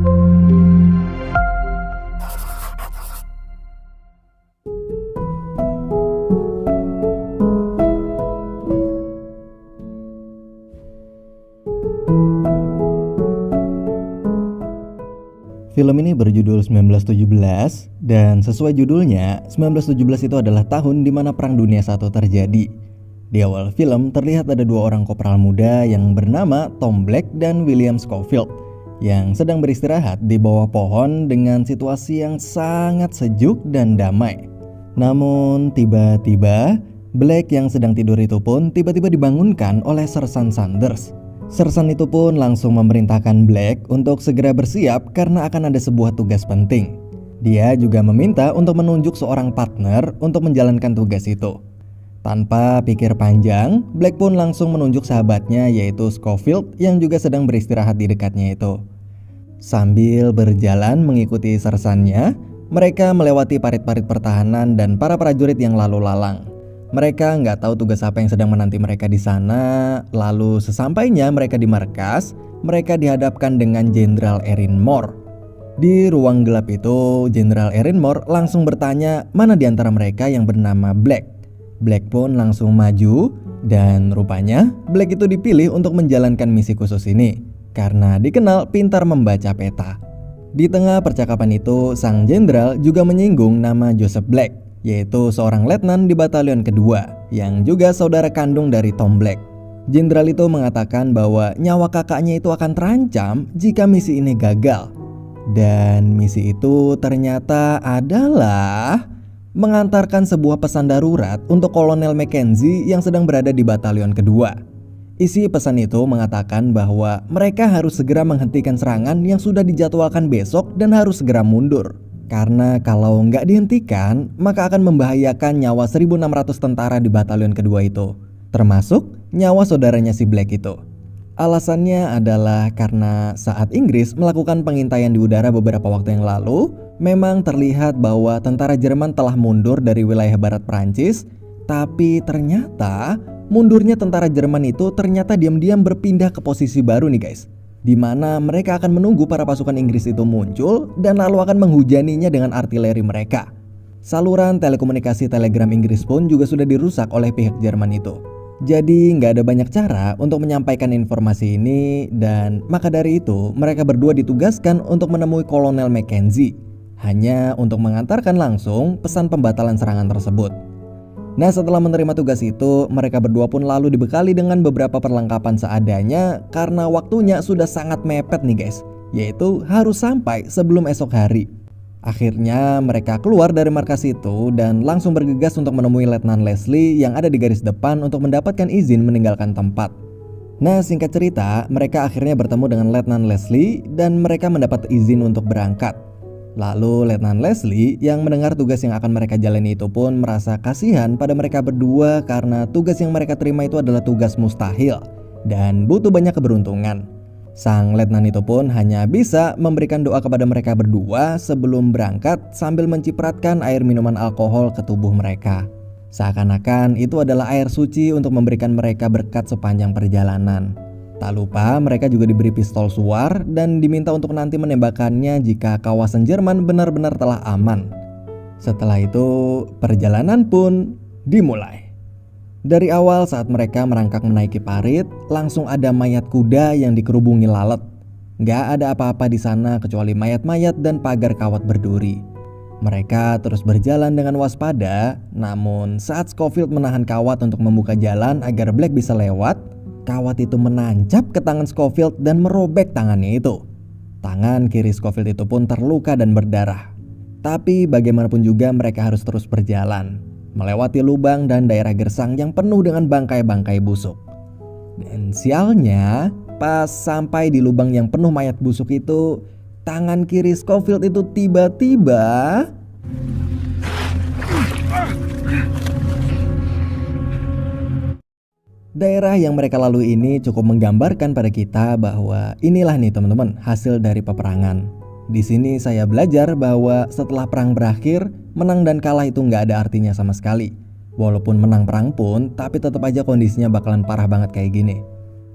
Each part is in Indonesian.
Film ini berjudul 1917 dan sesuai judulnya, 1917 itu adalah tahun di mana Perang Dunia I terjadi. Di awal film terlihat ada dua orang kopral muda yang bernama Tom Black dan William Scofield yang sedang beristirahat di bawah pohon dengan situasi yang sangat sejuk dan damai. Namun tiba-tiba Black yang sedang tidur itu pun tiba-tiba dibangunkan oleh Sersan Sanders. Sersan itu pun langsung memerintahkan Black untuk segera bersiap karena akan ada sebuah tugas penting. Dia juga meminta untuk menunjuk seorang partner untuk menjalankan tugas itu. Tanpa pikir panjang, Black pun langsung menunjuk sahabatnya yaitu Scofield yang juga sedang beristirahat di dekatnya itu. Sambil berjalan mengikuti sersannya, mereka melewati parit-parit pertahanan dan para prajurit yang lalu lalang. Mereka nggak tahu tugas apa yang sedang menanti mereka di sana. Lalu sesampainya mereka di markas, mereka dihadapkan dengan Jenderal Erin Moore. Di ruang gelap itu, Jenderal Erin Moore langsung bertanya mana di antara mereka yang bernama Black. Black pun langsung maju dan rupanya Black itu dipilih untuk menjalankan misi khusus ini karena dikenal pintar membaca peta. Di tengah percakapan itu, sang jenderal juga menyinggung nama Joseph Black, yaitu seorang letnan di batalion kedua yang juga saudara kandung dari Tom Black. Jenderal itu mengatakan bahwa nyawa kakaknya itu akan terancam jika misi ini gagal. Dan misi itu ternyata adalah mengantarkan sebuah pesan darurat untuk Kolonel Mackenzie yang sedang berada di batalion kedua. Isi pesan itu mengatakan bahwa mereka harus segera menghentikan serangan yang sudah dijadwalkan besok dan harus segera mundur. Karena kalau nggak dihentikan, maka akan membahayakan nyawa 1.600 tentara di batalion kedua itu, termasuk nyawa saudaranya si Black itu. Alasannya adalah karena saat Inggris melakukan pengintaian di udara beberapa waktu yang lalu, memang terlihat bahwa tentara Jerman telah mundur dari wilayah barat Prancis, tapi ternyata mundurnya tentara Jerman itu ternyata diam-diam berpindah ke posisi baru nih guys, di mana mereka akan menunggu para pasukan Inggris itu muncul dan lalu akan menghujaninya dengan artileri mereka. Saluran telekomunikasi telegram Inggris pun juga sudah dirusak oleh pihak Jerman itu. Jadi nggak ada banyak cara untuk menyampaikan informasi ini dan maka dari itu mereka berdua ditugaskan untuk menemui Kolonel Mackenzie hanya untuk mengantarkan langsung pesan pembatalan serangan tersebut. Nah, setelah menerima tugas itu, mereka berdua pun lalu dibekali dengan beberapa perlengkapan seadanya karena waktunya sudah sangat mepet nih guys, yaitu harus sampai sebelum esok hari. Akhirnya mereka keluar dari markas itu dan langsung bergegas untuk menemui Letnan Leslie yang ada di garis depan untuk mendapatkan izin meninggalkan tempat. Nah, singkat cerita, mereka akhirnya bertemu dengan Letnan Leslie dan mereka mendapat izin untuk berangkat. Lalu Letnan Leslie yang mendengar tugas yang akan mereka jalani itu pun merasa kasihan pada mereka berdua karena tugas yang mereka terima itu adalah tugas mustahil dan butuh banyak keberuntungan. Sang letnan itu pun hanya bisa memberikan doa kepada mereka berdua sebelum berangkat sambil mencipratkan air minuman alkohol ke tubuh mereka. Seakan-akan itu adalah air suci untuk memberikan mereka berkat sepanjang perjalanan. Tak lupa mereka juga diberi pistol suar dan diminta untuk nanti menembakkannya jika kawasan Jerman benar-benar telah aman. Setelah itu perjalanan pun dimulai. Dari awal saat mereka merangkak menaiki parit, langsung ada mayat kuda yang dikerubungi lalat. Gak ada apa-apa di sana kecuali mayat-mayat dan pagar kawat berduri. Mereka terus berjalan dengan waspada, namun saat Scofield menahan kawat untuk membuka jalan agar Black bisa lewat, kawat itu menancap ke tangan Scofield dan merobek tangannya itu. Tangan kiri Scofield itu pun terluka dan berdarah. Tapi bagaimanapun juga mereka harus terus berjalan, melewati lubang dan daerah gersang yang penuh dengan bangkai-bangkai busuk. Dan sialnya, pas sampai di lubang yang penuh mayat busuk itu, tangan kiri Scofield itu tiba-tiba daerah yang mereka lalui ini cukup menggambarkan pada kita bahwa inilah nih teman-teman hasil dari peperangan. Di sini saya belajar bahwa setelah perang berakhir, menang dan kalah itu nggak ada artinya sama sekali. Walaupun menang perang pun, tapi tetap aja kondisinya bakalan parah banget kayak gini.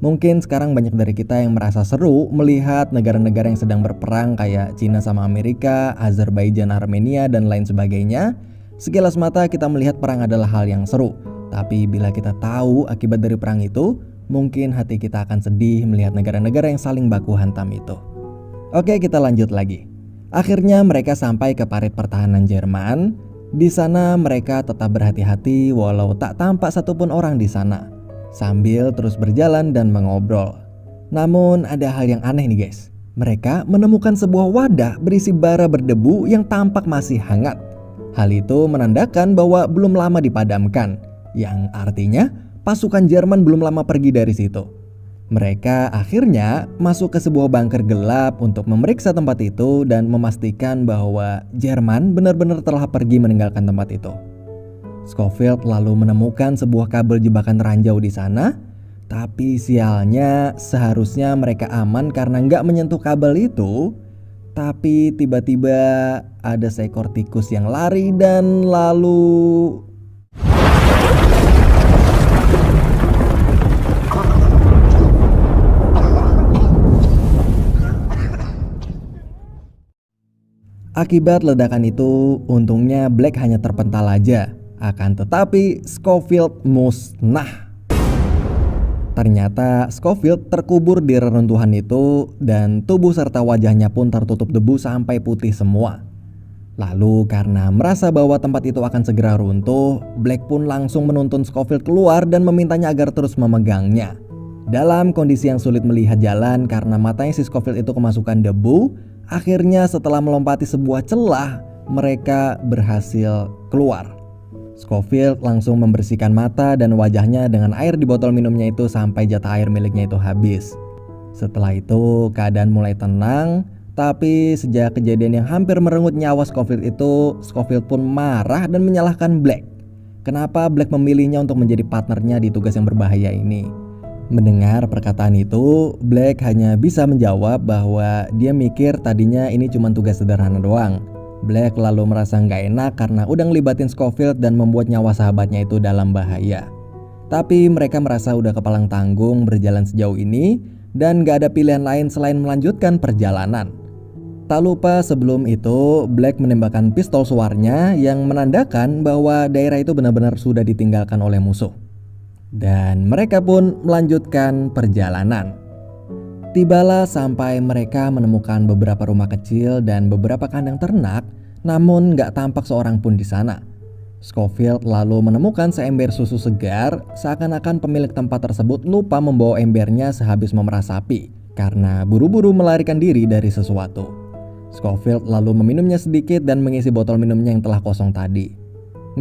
Mungkin sekarang banyak dari kita yang merasa seru melihat negara-negara yang sedang berperang kayak Cina sama Amerika, Azerbaijan, Armenia, dan lain sebagainya. Sekilas mata kita melihat perang adalah hal yang seru. Tapi bila kita tahu akibat dari perang itu, mungkin hati kita akan sedih melihat negara-negara yang saling baku hantam itu. Oke, kita lanjut lagi. Akhirnya mereka sampai ke parit pertahanan Jerman. Di sana mereka tetap berhati-hati walau tak tampak satupun orang di sana, sambil terus berjalan dan mengobrol. Namun ada hal yang aneh nih guys. Mereka menemukan sebuah wadah berisi bara berdebu yang tampak masih hangat. Hal itu menandakan bahwa belum lama dipadamkan, yang artinya pasukan Jerman belum lama pergi dari situ. Mereka akhirnya masuk ke sebuah bunker gelap untuk memeriksa tempat itu dan memastikan bahwa Jerman benar-benar telah pergi meninggalkan tempat itu. Scofield lalu menemukan sebuah kabel jebakan ranjau di sana, tapi sialnya seharusnya mereka aman karena nggak menyentuh kabel itu. Tapi tiba-tiba ada seekor tikus yang lari dan lalu... Akibat ledakan itu, untungnya Black hanya terpental aja. Akan tetapi Scofield musnah. Ternyata Scofield terkubur di reruntuhan itu dan tubuh serta wajahnya pun tertutup debu sampai putih semua. Lalu karena merasa bahwa tempat itu akan segera runtuh, Black pun langsung menuntun Scofield keluar dan memintanya agar terus memegangnya. Dalam kondisi yang sulit melihat jalan karena matanya si Scofield itu kemasukan debu, akhirnya setelah melompati sebuah celah, mereka berhasil keluar. Scofield langsung membersihkan mata dan wajahnya dengan air di botol minumnya itu sampai jatah air miliknya itu habis. Setelah itu keadaan mulai tenang, tapi sejak kejadian yang hampir merenggut nyawa Scofield itu, Scofield pun marah dan menyalahkan Black. Kenapa Black memilihnya untuk menjadi partnernya di tugas yang berbahaya ini? Mendengar perkataan itu, Black hanya bisa menjawab bahwa dia mikir tadinya ini cuma tugas sederhana doang. Black lalu merasa nggak enak karena udah ngelibatin Scofield dan membuat nyawa sahabatnya itu dalam bahaya. Tapi mereka merasa udah kepalang tanggung berjalan sejauh ini dan nggak ada pilihan lain selain melanjutkan perjalanan. Tak lupa sebelum itu, Black menembakkan pistol suarnya yang menandakan bahwa daerah itu benar-benar sudah ditinggalkan oleh musuh. Dan mereka pun melanjutkan perjalanan. Tibalah sampai mereka menemukan beberapa rumah kecil dan beberapa kandang ternak, namun gak tampak seorang pun di sana. Scofield lalu menemukan seember susu segar, seakan-akan pemilik tempat tersebut lupa membawa embernya sehabis memerah sapi, karena buru-buru melarikan diri dari sesuatu. Scofield lalu meminumnya sedikit dan mengisi botol minumnya yang telah kosong tadi.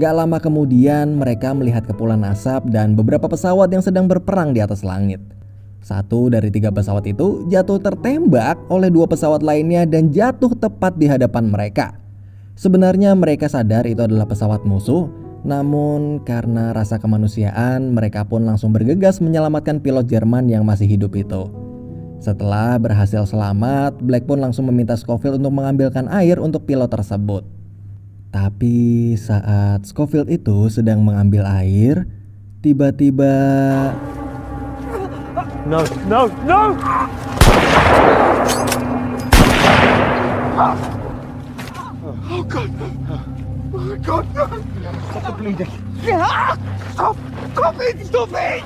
Gak lama kemudian mereka melihat kepulan asap dan beberapa pesawat yang sedang berperang di atas langit. Satu dari 3 pesawat itu jatuh tertembak oleh 2 pesawat lainnya dan jatuh tepat di hadapan mereka. Sebenarnya mereka sadar itu adalah pesawat musuh, namun karena rasa kemanusiaan mereka pun langsung bergegas menyelamatkan pilot Jerman yang masih hidup itu. Setelah berhasil selamat, Black pun langsung meminta Scofield untuk mengambilkan air untuk pilot tersebut. Tapi saat Scofield itu sedang mengambil air, tiba-tiba... No, no, no! Oh God! Oh God! No. Stop the bleeding! Stop! Stop it! Stop it!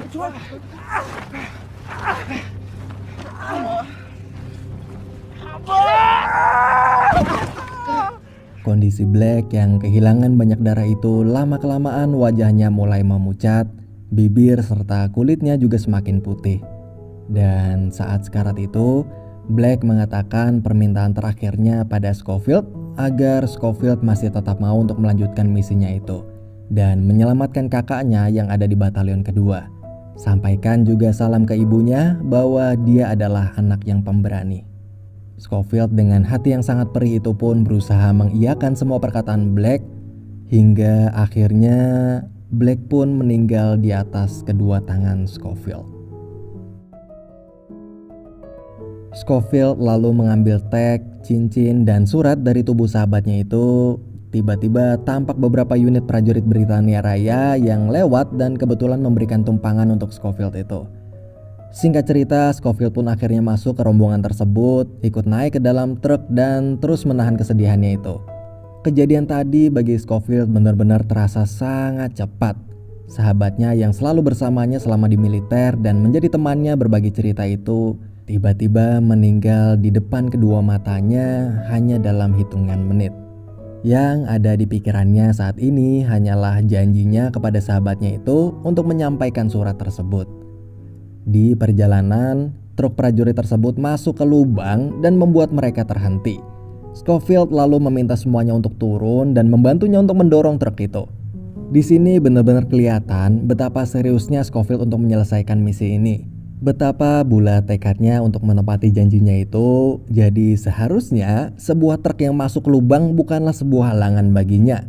Kondisi Black yang kehilangan banyak darah itu lama-kelamaan wajahnya mulai memucat, bibir serta kulitnya juga semakin putih. Dan saat sekarat itu, Black mengatakan permintaan terakhirnya pada Scofield agar Scofield masih tetap mau untuk melanjutkan misinya itu dan menyelamatkan kakaknya yang ada di batalion kedua. Sampaikan juga salam ke ibunya bahwa dia adalah anak yang pemberani. Scofield dengan hati yang sangat perih itu pun berusaha mengiyakan semua perkataan Black, hingga akhirnya Black pun meninggal di atas kedua tangan Scofield. Scofield lalu mengambil tag, cincin, dan surat dari tubuh sahabatnya itu. Tiba-tiba tampak beberapa unit prajurit Britania Raya yang lewat dan kebetulan memberikan tumpangan untuk Scofield itu. Singkat cerita, Scofield pun akhirnya masuk ke rombongan tersebut, ikut naik ke dalam truk dan terus menahan kesedihannya itu. Kejadian tadi bagi Scofield benar-benar terasa sangat cepat. Sahabatnya yang selalu bersamanya selama di militer dan menjadi temannya berbagi cerita itu tiba-tiba meninggal di depan kedua matanya hanya dalam hitungan menit. Yang ada di pikirannya saat ini hanyalah janjinya kepada sahabatnya itu untuk menyampaikan surat tersebut. Di perjalanan, truk prajurit tersebut masuk ke lubang dan membuat mereka terhenti. Scofield lalu meminta semuanya untuk turun dan membantunya untuk mendorong truk itu. Di sini benar-benar kelihatan betapa seriusnya Scofield untuk menyelesaikan misi ini. Betapa bulat tekadnya untuk menepati janjinya itu. Jadi seharusnya sebuah truk yang masuk ke lubang bukanlah sebuah halangan baginya.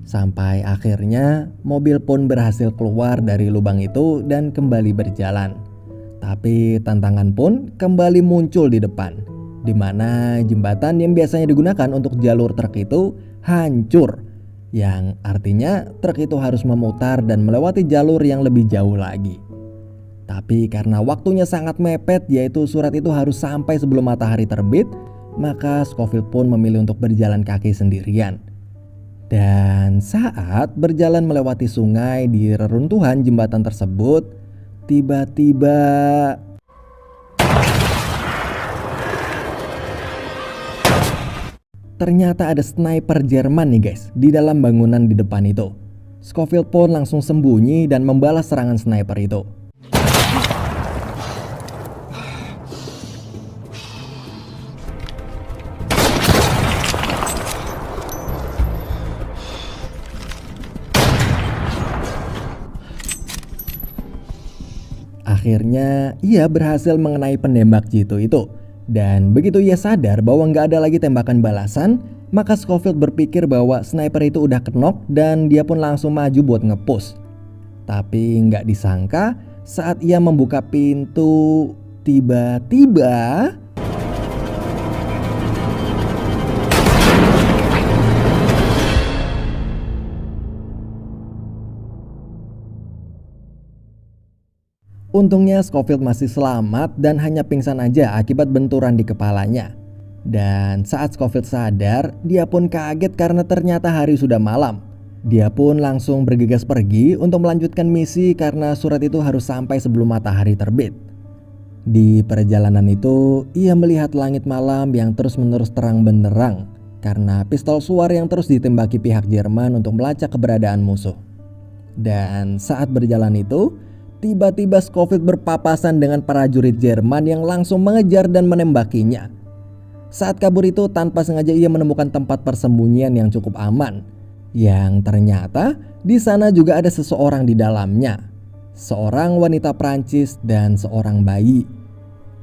Sampai akhirnya mobil pun berhasil keluar dari lubang itu dan kembali berjalan. Tapi tantangan pun kembali muncul di depan, di mana jembatan yang biasanya digunakan untuk jalur truk itu hancur. Yang artinya truk itu harus memutar dan melewati jalur yang lebih jauh lagi. Tapi karena waktunya sangat mepet, yaitu surat itu harus sampai sebelum matahari terbit, maka Scofield pun memilih untuk berjalan kaki sendirian. Dan saat berjalan melewati sungai di reruntuhan jembatan tersebut, tiba-tiba ternyata ada sniper Jerman nih guys di dalam bangunan di depan itu. Scofield pun langsung sembunyi dan membalas serangan sniper itu. Akhirnya ia berhasil mengenai penembak jitu itu. Dan begitu ia sadar bahwa nggak ada lagi tembakan balasan, maka Scofield berpikir bahwa sniper itu udah knock dan dia pun langsung maju buat nge-push. Tapi nggak disangka saat ia membuka pintu, tiba-tiba untungnya Scofield masih selamat dan hanya pingsan aja akibat benturan di kepalanya. Dan saat Scofield sadar, dia pun kaget karena ternyata hari sudah malam. Dia pun langsung bergegas pergi untuk melanjutkan misi karena surat itu harus sampai sebelum matahari terbit. Di perjalanan itu, ia melihat langit malam yang terus-menerus terang benderang karena pistol suar yang terus ditembaki pihak Jerman untuk melacak keberadaan musuh. Dan saat berjalan itu, tiba-tiba Scofield berpapasan dengan prajurit Jerman yang langsung mengejar dan menembakinya. Saat kabur itu tanpa sengaja ia menemukan tempat persembunyian yang cukup aman. Yang ternyata di sana juga ada seseorang di dalamnya. Seorang wanita Prancis dan seorang bayi.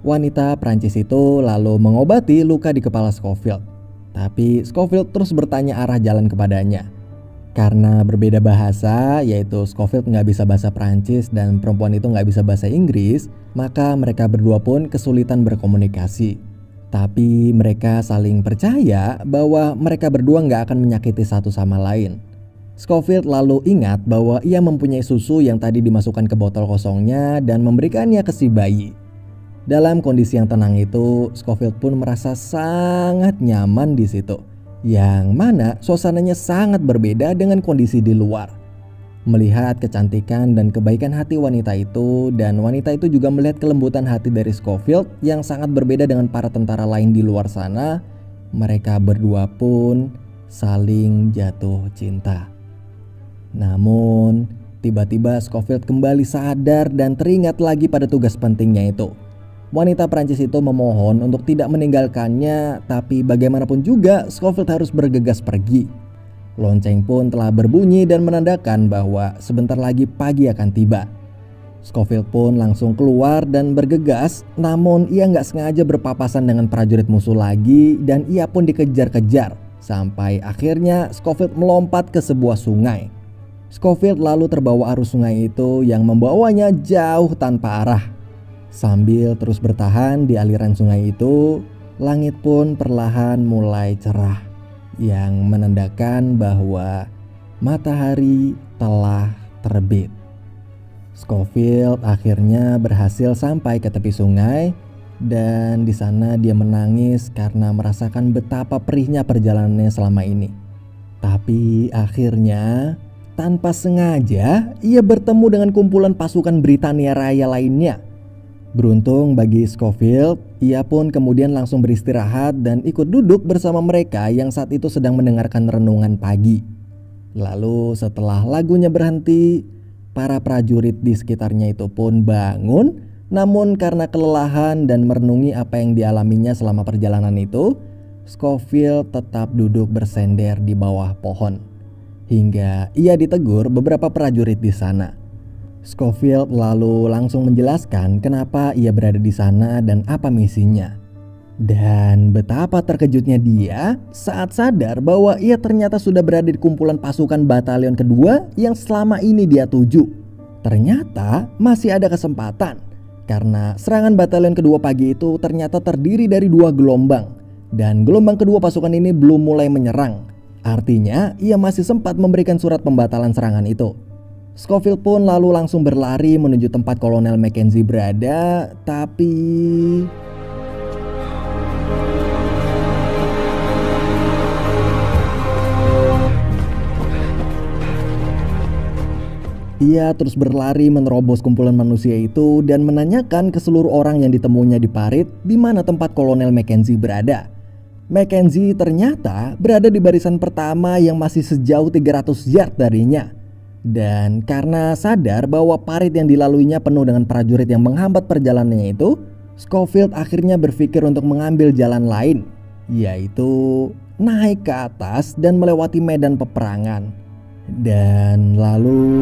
Wanita Prancis itu lalu mengobati luka di kepala Scofield. Tapi Scofield terus bertanya arah jalan kepadanya. Karena berbeda bahasa, yaitu Scofield nggak bisa bahasa Prancis dan perempuan itu nggak bisa bahasa Inggris, maka mereka berdua pun kesulitan berkomunikasi. Tapi mereka saling percaya bahwa mereka berdua nggak akan menyakiti satu sama lain. Scofield lalu ingat bahwa ia mempunyai susu yang tadi dimasukkan ke botol kosongnya dan memberikannya ke si bayi. Dalam kondisi yang tenang itu, Scofield pun merasa sangat nyaman di situ. Yang mana suasananya sangat berbeda dengan kondisi di luar. Melihat kecantikan dan kebaikan hati wanita itu, dan wanita itu juga melihat kelembutan hati dari Scofield yang sangat berbeda dengan para tentara lain di luar sana, mereka berdua pun saling jatuh cinta. Namun tiba-tiba Scofield kembali sadar dan teringat lagi pada tugas pentingnya itu. Wanita Prancis itu memohon untuk tidak meninggalkannya, tapi bagaimanapun juga Scofield harus bergegas pergi. Lonceng pun telah berbunyi dan menandakan bahwa sebentar lagi pagi akan tiba. Scofield pun langsung keluar dan bergegas, namun ia nggak sengaja berpapasan dengan prajurit musuh lagi dan ia pun dikejar-kejar. Sampai akhirnya Scofield melompat ke sebuah sungai. Scofield lalu terbawa arus sungai itu yang membawanya jauh tanpa arah. Sambil terus bertahan di aliran sungai itu, langit pun perlahan mulai cerah, yang menandakan bahwa matahari telah terbit. Scofield akhirnya berhasil sampai ke tepi sungai dan di sana dia menangis karena merasakan betapa perihnya perjalanannya selama ini. Tapi akhirnya tanpa sengaja ia bertemu dengan kumpulan pasukan Britania Raya lainnya. Beruntung bagi Scofield, ia pun kemudian langsung beristirahat dan ikut duduk bersama mereka yang saat itu sedang mendengarkan renungan pagi. Lalu setelah lagunya berhenti, para prajurit di sekitarnya itu pun bangun, namun karena kelelahan dan merenungi apa yang dialaminya selama perjalanan itu, Scofield tetap duduk bersender di bawah pohon. Hingga ia ditegur beberapa prajurit di sana. Scofield lalu langsung menjelaskan kenapa ia berada di sana dan apa misinya. Dan betapa terkejutnya dia saat sadar bahwa ia ternyata sudah berada di kumpulan pasukan batalion kedua yang selama ini dia tuju. Ternyata masih ada kesempatan karena serangan batalion kedua pagi itu ternyata terdiri dari 2 gelombang. Dan gelombang kedua pasukan ini belum mulai menyerang. Artinya ia masih sempat memberikan surat pembatalan serangan itu. Scofield pun lalu langsung berlari menuju tempat Kolonel Mackenzie berada, tapi ia terus berlari menerobos kumpulan manusia itu dan menanyakan ke seluruh orang yang ditemuinya di parit di mana tempat Kolonel Mackenzie berada. Mackenzie ternyata berada di barisan pertama yang masih sejauh 300 yard darinya. Dan karena sadar bahwa parit yang dilaluinya penuh dengan prajurit yang menghambat perjalanannya itu, Scofield akhirnya berpikir untuk mengambil jalan lain, yaitu naik ke atas dan melewati medan peperangan. Dan lalu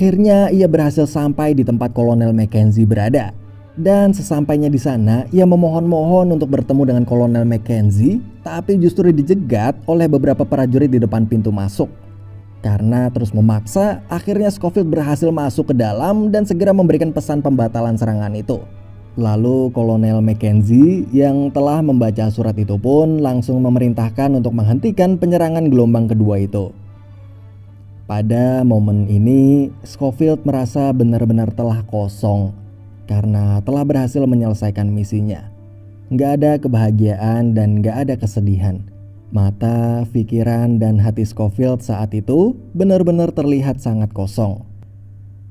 akhirnya ia berhasil sampai di tempat Kolonel Mackenzie berada. Dan sesampainya di sana, ia memohon-mohon untuk bertemu dengan Kolonel Mackenzie, tapi justru dijegat oleh beberapa prajurit di depan pintu masuk. Karena terus memaksa, akhirnya Scofield berhasil masuk ke dalam dan segera memberikan pesan pembatalan serangan itu. Lalu Kolonel Mackenzie yang telah membaca surat itu pun langsung memerintahkan untuk menghentikan penyerangan gelombang kedua itu. Pada momen ini, Scofield merasa benar-benar telah kosong karena telah berhasil menyelesaikan misinya. Gak ada kebahagiaan dan gak ada kesedihan. Mata, pikiran, dan hati Scofield saat itu benar-benar terlihat sangat kosong.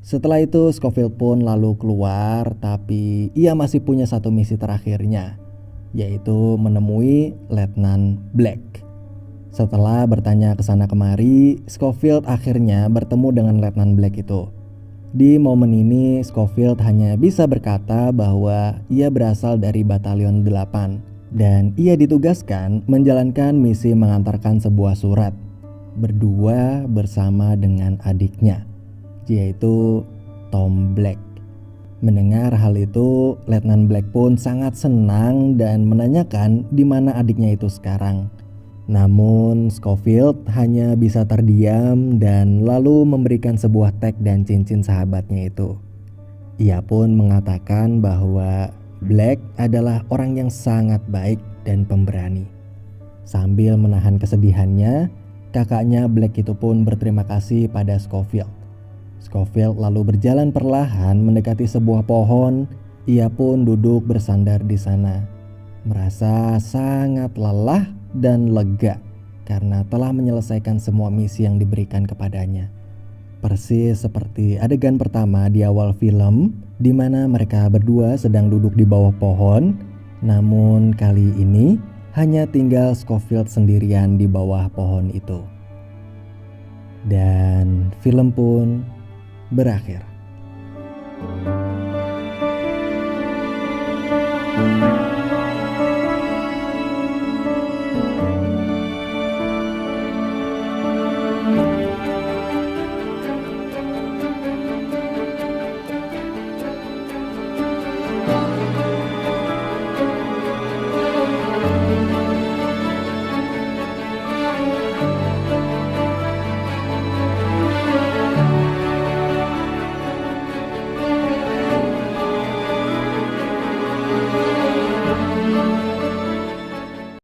Setelah itu Scofield pun lalu keluar, tapi ia masih punya satu misi terakhirnya, yaitu menemui Letnan Black. Setelah bertanya ke sana kemari, Scofield akhirnya bertemu dengan Letnan Black itu. Di momen ini Scofield hanya bisa berkata bahwa ia berasal dari Batalion 8 dan ia ditugaskan menjalankan misi mengantarkan sebuah surat berdua bersama dengan adiknya, yaitu Tom Black. Mendengar hal itu, Letnan Black pun sangat senang dan menanyakan di mana adiknya itu sekarang. Namun Scofield hanya bisa terdiam dan lalu memberikan sebuah tag dan cincin sahabatnya itu. Ia pun mengatakan bahwa Black adalah orang yang sangat baik dan pemberani. Sambil menahan kesedihannya, kakaknya Black itu pun berterima kasih pada Scofield. Scofield lalu berjalan perlahan mendekati sebuah pohon. Ia pun duduk bersandar di sana, merasa sangat lelah dan lega karena telah menyelesaikan semua misi yang diberikan kepadanya. Persis seperti adegan pertama di awal film, di mana mereka berdua sedang duduk di bawah pohon, namun kali ini hanya tinggal Scofield sendirian di bawah pohon itu. Dan film pun berakhir.